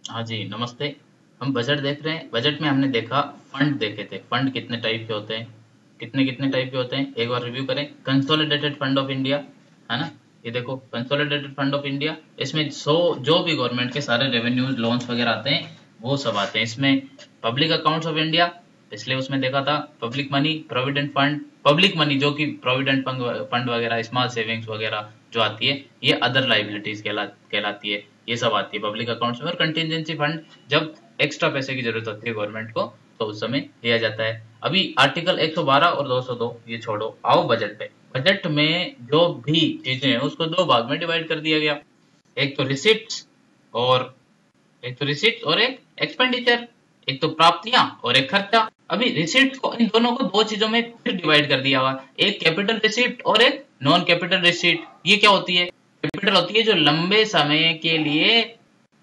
हाँ जी, नमस्ते। हम बजट देख रहे हैं। बजट में हमने देखा, फंड देखे थे। फंड कितने टाइप के होते हैं, कितने कितने टाइप के होते हैं, एक बार रिव्यू करें। कंसोलिडेटेड फंड ऑफ इंडिया, है ना। ये देखो, कंसोलिडेटेड फंड ऑफ इंडिया। इसमें जो भी गवर्नमेंट के सारे रेवेन्यूज, लोन्स वगैरह आते हैं, वो सब आते हैं इसमें। पब्लिक अकाउंट्स ऑफ इंडिया, पिछले उसमें देखा था। Public money, provident fund. Public money जो कि प्रोविडेंट फंड वगैरह, स्मॉल सेविंग्स वगैरह जो आती है, ये अदर लाइबिलिटीज कहलाती है। ये सब आती है पब्लिक अकाउंट्स में। और कंटिजेंसी फंड, जब एक्स्ट्रा पैसे की जरूरत होती है गवर्नमेंट को, तो उस समय लिया जाता है। अभी आर्टिकल 112 और 202 ये छोड़ो, आओ बजट पे। बजट में जो भी चीजें हैं उसको दो भाग में डिवाइड कर दिया गया। एक तो रिसिप्ट, और एक एक्सपेंडिचर। एक तो प्राप्तियां और एक खर्चा। अभी रिसिप्ट को, इन दोनों को दो चीजों में फिर डिवाइड कर दिया हुआ। एक कैपिटल रिसिप्ट और एक नॉन कैपिटल रिसिप्ट। ये क्या होती है? कैपिटल होती है जो लंबे समय के लिए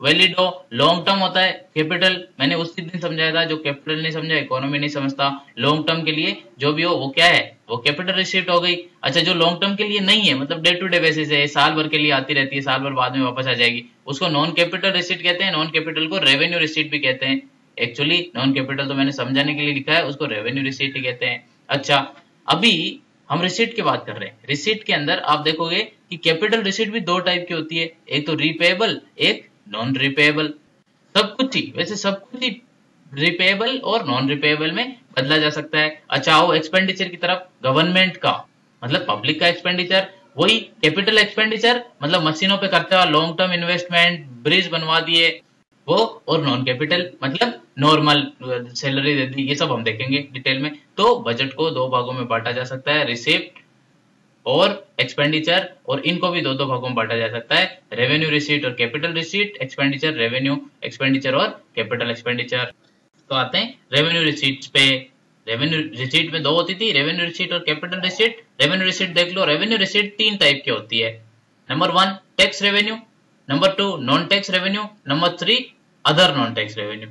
वैलिड हो, लॉन्ग टर्म होता है कैपिटल। मैंने उसी दिन समझाया था, जो कैपिटल नहीं समझा इकोनॉमी नहीं समझता। लॉन्ग टर्म के लिए जो भी हो वो क्या है, वो कैपिटल रिसिप्ट हो गई। अच्छा, जो लॉन्ग टर्म के लिए नहीं है, मतलब डे टू डे बेसिस है, साल भर के लिए आती रहती है, साल भर बाद में वापस आ जाएगी, उसको नॉन कैपिटल रिसिप्ट कहते हैं। नॉन कैपिटल को रेवेन्यू रिसिप्ट भी कहते हैं। एक्चुअली नॉन कैपिटल तो मैंने समझाने के लिए लिखा है, उसको रेवेन्यू रिसिप्ट ही कहते हैं। अच्छा, अभी हम रिसिप्ट की बात कर रहे हैं। रिसिप्ट के अंदर आप देखोगे कि कैपिटल रिसिप्ट भी दो टाइप की होती है। एक तो रीपेबल, एक नॉन रिपेबल। सब कुछ ही, वैसे सब कुछ ही रिपेबल और नॉन रिपेबल में बदला जा सकता है। अच्छा, आओ एक्सपेंडिचर की तरफ। गवर्नमेंट का मतलब पब्लिक का एक्सपेंडिचर, वही कैपिटल एक्सपेंडिचर, मतलब मशीनों पे खर्चा, लॉन्ग टर्म इन्वेस्टमेंट, ब्रिज बनवा दिए वो। और नॉन कैपिटल मतलब नॉर्मल सैलरी दे दी। ये सब हम देखेंगे डिटेल में। तो बजट को दो भागों में बांटा जा सकता है, रिसिप्ट और एक्सपेंडिचर। और इनको भी दो दो भागों में बांटा जा सकता है, रेवेन्यू रिसीट और capital receipt, expenditure revenue expenditure और कैपिटल एक्सपेंडिचर। तो आते हैं रेवेन्यू रिसीट्स पे। रेवेन्यू रिसीट में दो होती थी, रेवेन्यू रिसीट और कैपिटल रिसीट। रेवेन्यू रिसीट देख लो। रेवेन्यू रिसीट तीन टाइप की होती है। Number one, tax revenue. Number two, non tax revenue. Number three, other non tax revenue.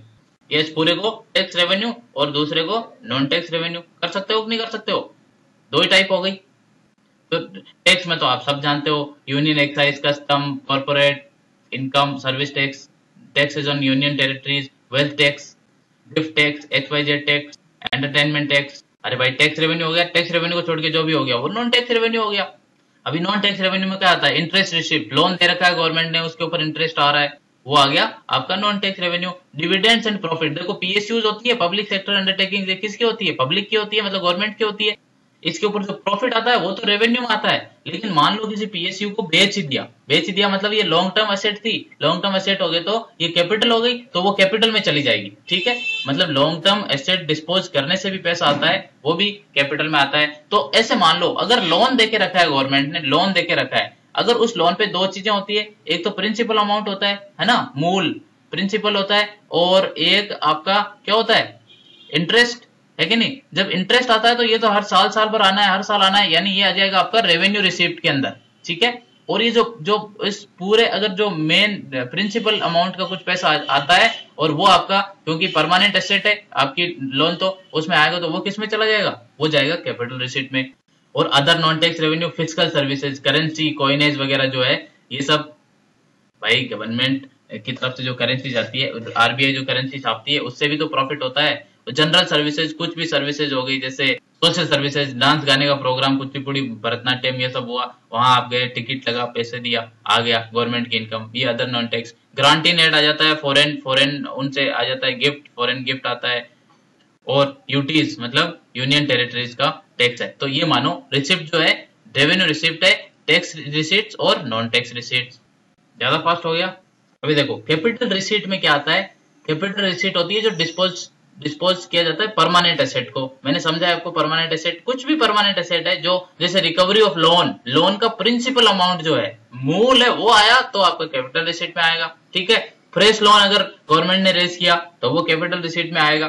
ये इस पूरे को टैक्स रेवेन्यू और दूसरे को नॉन टैक्स रेवेन्यू कर सकते हो कि नहीं कर सकते हो? दो ही टाइप हो गई। तो टैक्स में तो आप सब जानते हो, union excise, custom, corporate income, service tax, taxes on union territories, wealth tax, gift tax, XYZ tax, entertainment tax. अरे भाई, टैक्स रेवेन्यू हो गया। टैक्स रेवेन्यू को छोड़ के जो भी हो गया वो नॉन टैक्स रेवेन्यू हो गया। अभी नॉन टैक्स रेवेन्यू में क्या आता है? इंटरेस्ट रिसिप्ट, लोन दे रखा है गवर्नमेंट ने, उसके ऊपर इंटरेस्ट आ रहा है, वो आ गया आपका non tax revenue. Dividends and profit, देखो PSUs होती है, पब्लिक सेक्टर अंडरटेकिंग, किसकी होती है? पब्लिक की होती है, मतलब गवर्नमेंट की होती है। इसके ऊपर जो प्रॉफिट आता है वो तो रेवेन्यू में आता है। लेकिन मान लो किसी PSU को बेच ही दिया मतलब ये लॉन्ग टर्म एसेट थी, लॉन्ग टर्म एसेट हो गए तो ये कैपिटल हो गई, तो वो कैपिटल में चली जाएगी। ठीक है, मतलब लॉन्ग टर्म एसेट डिस्पोज करने से भी पैसा आता है, वो भी कैपिटल में आता है। तो ऐसे मान लो, अगर लोन देके रखा है, गवर्नमेंट ने लोन देके रखा है, अगर उस लोन पे दो चीजें होती है, एक तो प्रिंसिपल अमाउंट होता है ना, मूल प्रिंसिपल होता है, और एक आपका क्या होता है? इंटरेस्ट, है कि नहीं? जब इंटरेस्ट आता है तो ये तो हर साल साल भर आना है, हर साल आना है, यानी ये आ जाएगा आपका रेवेन्यू रिसिप्ट के अंदर। ठीक है, और ये जो जो इस पूरे, अगर जो मेन प्रिंसिपल अमाउंट का कुछ पैसा आता है, और वो आपका क्योंकि परमानेंट एसेट है आपकी लोन, तो उसमें आएगा, तो वो किस में चला जाएगा? वो जाएगा कैपिटल रिसिप्ट में। और other non tax revenue, physical services, currency, coinage वगैरह जो है, ये सब भाई गवर्नमेंट की तरफ से जो करेंसी जाती है, RBI जो करेंसी छापती है, उससे भी तो प्रॉफिट होता है। जनरल सर्विसेज, कुछ भी सर्विसेज हो गई, जैसे सोशल सर्विसेज, डांस गाने का प्रोग्राम, कुचिपुड़ी, भरतनाट्यम, ये सब हुआ, वहां आप गए, टिकट लगा, पैसे दिया, आ गया गवर्नमेंट की इनकम, ये other non tax. Grant in aid आ जाता है, फॉरेन फॉरेन उनसे आ जाता है गिफ्ट, फॉरेन गिफ्ट आता है। और यूटीज मतलब यूनियन टेरिटरीज का टैक्स है। तो ये मानो रिसिप्ट जो है, रेवेन्यू रिसिप्ट है, टैक्स रिसिप्ट और नॉन टैक्स रिसिप्ट। ज्यादा फास्ट हो गया। अभी देखो कैपिटल रिसीट में क्या आता है। कैपिटल रिसीट होती है जो डिस्पोज किया जाता है परमानेंट एसेट को। मैंने समझा है आपको, परमानेंट एसेट कुछ भी परमानेंट एसेट है, जो जैसे रिकवरी ऑफ लोन, लोन का प्रिंसिपल अमाउंट जो है, मूल है, वो आया तो आपका कैपिटल रिसीट में आएगा। ठीक है, फ्रेश लोन अगर गवर्नमेंट ने रेज किया तो वो कैपिटल रिसीट में आएगा।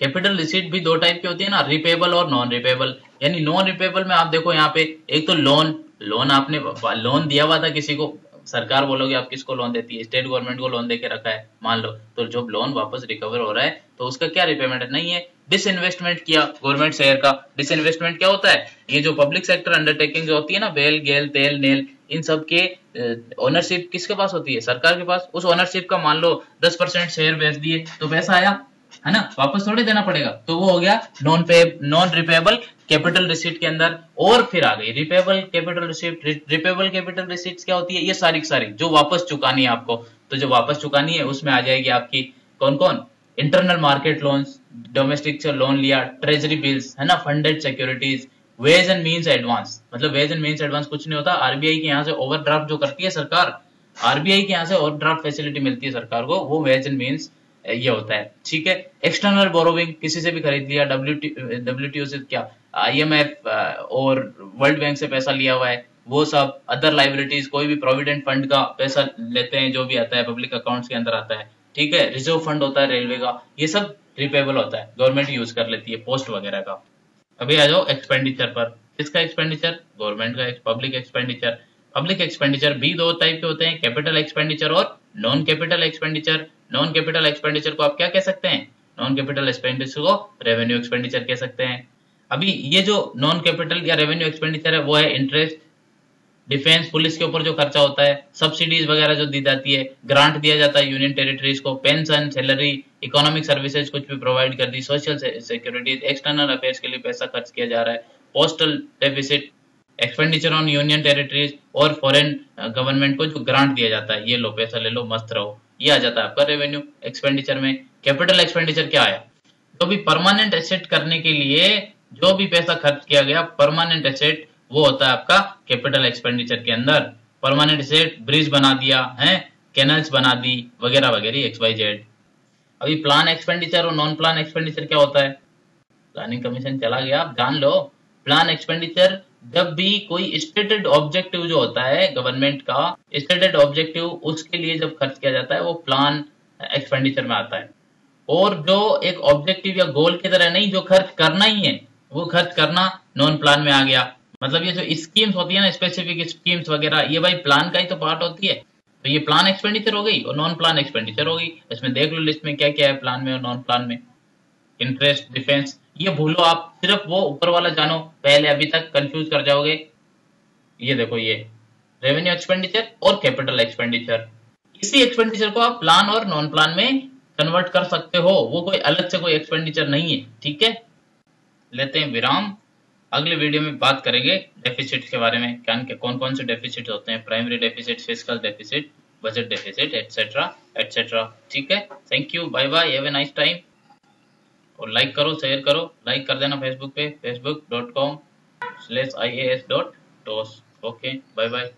कैपिटल रिसीट भी दो टाइप की होती है ना, रिपेबल और नॉन रिपेबल। यानी नॉन रिपेबल में आप देखो यहाँ पे, एक तो लोन, लोन आपने लोन दिया हुआ था किसी को, सरकार बोलोगे आप किसको लोन देती है? स्टेट गवर्नमेंट को लोन देके रखा है मान लो, तो जब लोन वापस रिकवर हो रहा है तो उसका क्या रिपेमेंट नहीं है, डिसइन्वेस्टमेंट किया गवर्नमेंट शेयर का। डिसइन्वेस्टमेंट क्या होता है? ये जो पब्लिक सेक्टर अंडरटेकिंग जो होती है ना, बेल, गेल, तेल, नेल, इन सब के ओनरशिप किसके पास होती है? सरकार के पास। उस ओनरशिप का मान लो 10% शेयर बेच दिए तो पैसा आया, है ना, वापस थोड़ी देना पड़ेगा, तो वो हो गया नॉन रिपेबल कैपिटल रिसीट के अंदर। और फिर आ गई repayable capital receipt. Repayable capital receipts क्या होती है? ये सारी की सारी जो वापस चुकानी है आपको, तो जो वापस चुकानी है उसमें आ जाएगी आपकी कौन कौन? इंटरनल मार्केट लोन्स, डोमेस्टिक से लोन लिया, ट्रेजरी बिल्स, है ना, funded securities, ways and means advance. मतलब वेज एंड मीन्स एडवांस कुछ नहीं होता, आरबीआई के यहाँ से ओवरड्राफ्ट जो करती है सरकार, आरबीआई के यहाँ से ओवरड्राफ्ट फैसिलिटी मिलती है सरकार को, वो वेज एंड मीन्स ये होता है, ठीक है। एक्सटर्नल बोरोविंग, किसी से भी खरीद लिया, डब्ल्यूटीओ से, क्या आईएमएफ और वर्ल्ड बैंक से पैसा लिया हुआ है, वो सब। अदर लाइबिलिटीज, कोई भी प्रोविडेंट फंड का पैसा लेते हैं, जो भी आता है पब्लिक अकाउंट्स के अंदर आता है, ठीक है। रिजर्व फंड होता है रेलवे का, ये सब रिपेबल होता है, गवर्नमेंट यूज कर लेती है, पोस्ट वगैरह का। अभी आ जाओ एक्सपेंडिचर पर। किसका एक्सपेंडिचर? गवर्नमेंट का पब्लिक एक्सपेंडिचर। पब्लिक एक्सपेंडिचर भी दो टाइप के होते हैं, कैपिटल एक्सपेंडिचर और non capital expenditure. Non capital expenditure को आप क्या कह सकते हैं? नॉन कैपिटल एक्सपेंडिचर को रेवेन्यू एक्सपेंडिचर कह सकते हैं। अभी ये जो नॉन कैपिटल या रेवेन्यू एक्सपेंडिचर है वो है इंटरेस्ट, डिफेंस, पुलिस के ऊपर जो खर्चा होता है, सब्सिडीज वगैरह जो दी जाती है, ग्रांट दिया जाता है यूनियन टेरिटरीज को, पेंशन, सैलरी, इकोनॉमिक सर्विसेज कुछ भी प्रोवाइड कर दी, सोशल सिक्योरिटीज, एक्सटर्नल अफेयर्स के लिए पैसा खर्च किया जा रहा है, postal deficit, expenditure on union territories और फॉरेन गवर्नमेंट को जो ग्रांट दिया जाता है, ये लो पैसा ले लो मस्त रहो, ये आ जाता है आपका रेवेन्यू एक्सपेंडिचर में। कैपिटल एक्सपेंडिचर क्या आया? जो भी परमानेंट एसेट करने के लिए जो भी पैसा खर्च किया गया, परमानेंट एसेट, वो होता है आपका कैपिटल एक्सपेंडिचर के अंदर। परमानेंट एसेट, ब्रिज बना दिया है, कैनल्स बना दी, वगैरह वगैरह, एक्स वाई जेड। अभी प्लान एक्सपेंडिचर और नॉन प्लान एक्सपेंडिचर क्या होता है? प्लानिंग कमीशन चला गया, आप जान लो। प्लान एक्सपेंडिचर जब भी कोई स्टेटेड ऑब्जेक्टिव जो होता है गवर्नमेंट का, स्टेटेड ऑब्जेक्टिव, उसके लिए जब खर्च किया जाता है वो प्लान एक्सपेंडिचर में आता है। और जो एक ऑब्जेक्टिव या गोल की तरह नहीं, जो खर्च करना ही है वो खर्च करना नॉन प्लान में आ गया। मतलब ये जो स्कीम्स होती है ना, स्पेसिफिक स्कीम्स वगैरह, ये भाई प्लान का ही तो पार्ट होती है। तो ये प्लान एक्सपेंडिचर हो गई और नॉन प्लान एक्सपेंडिचर हो गई। इसमें देख लो लिस्ट में क्या क्या है प्लान में और नॉन प्लान में। इंटरेस्ट, डिफेंस, ये भूलो आप, सिर्फ वो ऊपर वाला जानो, पहले अभी तक कंफ्यूज कर जाओगे। ये देखो, ये रेवेन्यू एक्सपेंडिचर और कैपिटल एक्सपेंडिचर, इसी एक्सपेंडिचर को आप प्लान और नॉन प्लान में कन्वर्ट कर सकते हो, वो कोई अलग से कोई एक्सपेंडिचर नहीं है, ठीक है। लेते हैं विराम, अगले वीडियो में बात करेंगे डेफिसिट के बारे में, कौन कौन से डेफिसिट होते हैं, primary deficit, fiscal deficit, budget deficit, etcetera etcetera, ठीक है। Thank you, bye bye, have a nice time. और लाइक करो, शेयर करो, लाइक कर देना फेसबुक पे, facebook.com/ias.tos। Okay, bye bye.